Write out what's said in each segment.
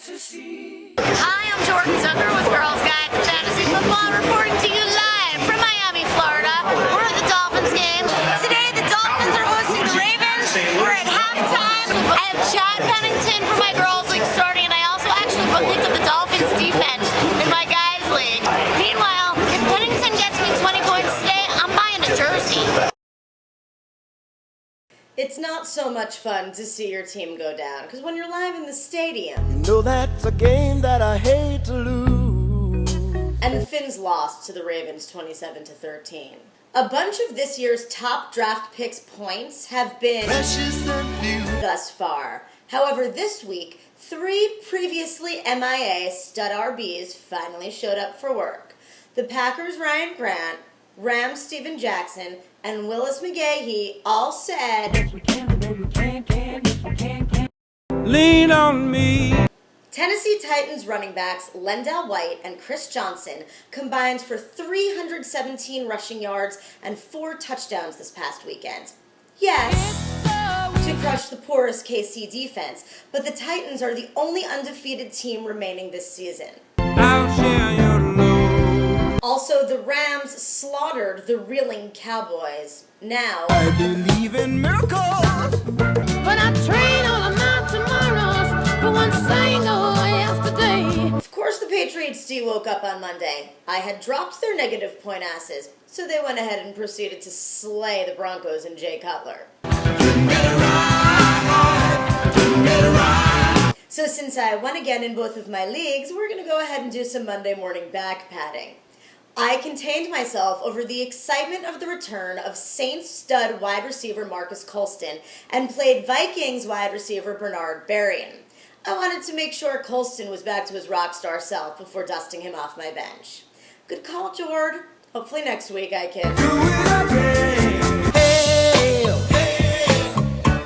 Hi, I'm Jordan Zucker with Girls Guide to Fantasy Football, reporting to you live from Miami, Florida. We're at the Dolphins game. Today, the Dolphins are hosting the Ravens. We're at halftime. I have Chad Pennington for my Girls League starting, and I also actually picked up the Dolphins defense in my Guys League. Meanwhile, if Pennington gets me 20 points today, I'm buying a jersey. It's not so much fun to see your team go down, because when you're live in the stadium, you know that's a game that I hate to lose. And the Finns lost to the Ravens 27-13. A bunch of this year's top draft picks' points have been Precious and few. thus far. However, this week, 3 previously MIA stud RBs finally showed up for work. The Packers' Ryan Grant, Rams' Steven Jackson, and Willis McGahee all said, Lean on me. Tennessee Titans running backs Lendell White and Chris Johnson combined for 317 rushing yards and 4 touchdowns this past weekend. Yes, to crush the porous KC defense, but the Titans are the only undefeated team remaining this season. I'll share your load. Also, the Rams slaughtered the reeling Cowboys. Now, I believe in miracles. But I train all of my tomorrows for one single yesterday. of course, the Patriots D woke up on Monday. I had dropped their negative point asses, so they went ahead and proceeded to slay the Broncos and Jay Cutler. So since I won again in both of my leagues, we're going to go ahead and do some Monday morning back patting. I contained myself over the excitement of the return of Saints stud wide receiver Marcus Colston and played Vikings wide receiver Bernard Berrien. I wanted to make sure Colston was back to his rock star self before dusting him off my bench. Good call, Jord. Hopefully next week I can Do it again. Hail, hail.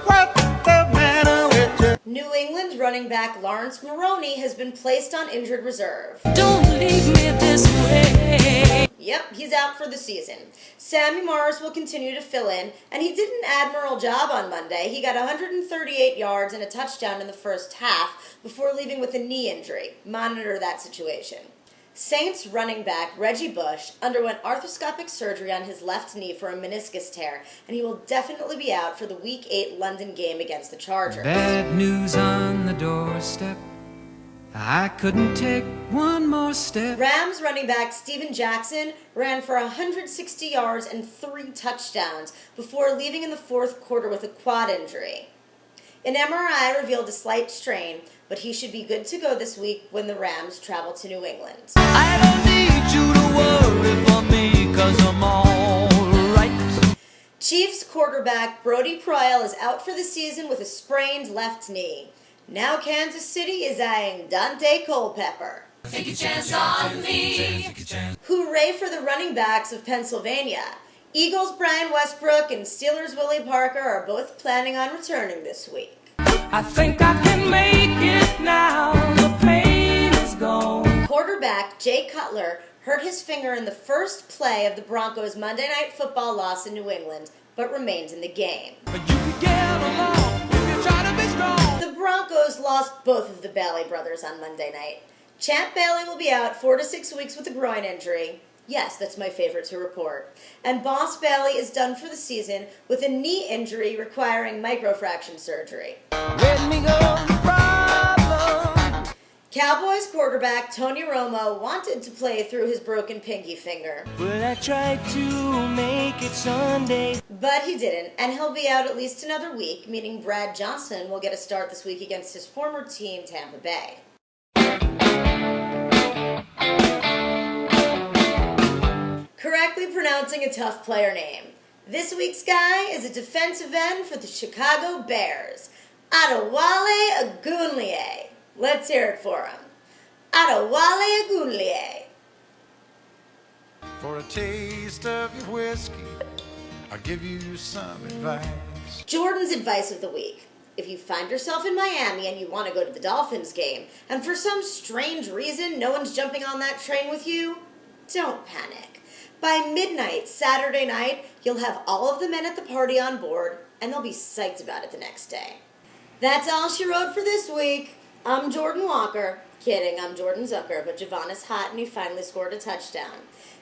What's the matter with you? New England running back Lawrence Maroney has been placed on injured reserve. Don't leave me this way. Yep, he's out for the season. Sammy Morris will continue to fill in, and he did an admirable job on Monday. He got 138 yards and a touchdown in the first half before leaving with a knee injury. Monitor that situation. Saints running back Reggie Bush underwent arthroscopic surgery on his left knee for a meniscus tear, and he will definitely be out for the Week 8 London game against the Chargers. Bad news on the doorstep. I couldn't take one more step. Rams running back Steven Jackson ran for 160 yards and 3 touchdowns before leaving in the fourth quarter with a quad injury. An MRI revealed a slight strain, but he should be good to go this week when the Rams travel to New England. I don't need you to worry for me, 'cause I'm all right. Chiefs quarterback Brody Proyle is out for the season with a sprained left knee. Now Kansas City is eyeing Dante Culpepper. Take a chance on me. Hooray for the running backs of Pennsylvania. Eagles' Brian Westbrook and Steelers' Willie Parker are both planning on returning this week. I think I can make it now. The pain is gone. Quarterback Jay Cutler hurt his finger in the first play of the Broncos' Monday Night Football loss in New England, but remains in the game. But you can get along if you try to be strong. The Broncos lost both of the Bailey brothers on Monday night. Champ Bailey will be out 4 to 6 weeks with a groin injury. Yes, that's my favorite to report. And Boss Bailey is done for the season with a knee injury requiring microfraction surgery. Let me go, problem. Cowboys quarterback Tony Romo wanted to play through his broken pinky finger, Well, I tried to make it Sunday. but he didn't, and he'll be out at least another week, meaning Brad Johnson will get a start this week against his former team, Tampa Bay. Correctly pronouncing a tough player name. This week's guy is a defensive end for the Chicago Bears, Adewale Ogunleye. Let's hear it for him. Adewale Ogunleye. For a taste of your whiskey, I'll give you some advice. Jordan's advice of the week. If you find yourself in Miami and you want to go to the Dolphins game, and for some strange reason no one's jumping on that train with you, don't panic. By midnight Saturday night, you'll have all of the men at the party on board, and they'll be psyched about it the next day. That's all she wrote for this week. I'm Jordan Walker. Kidding, I'm Jordan Zucker, but Javon is hot and he finally scored a touchdown.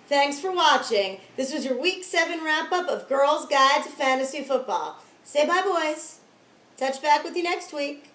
Thanks for watching. This was your Week 7 wrap-up of Girls' Guide to Fantasy Football. Say bye, boys. Touch back with you next week.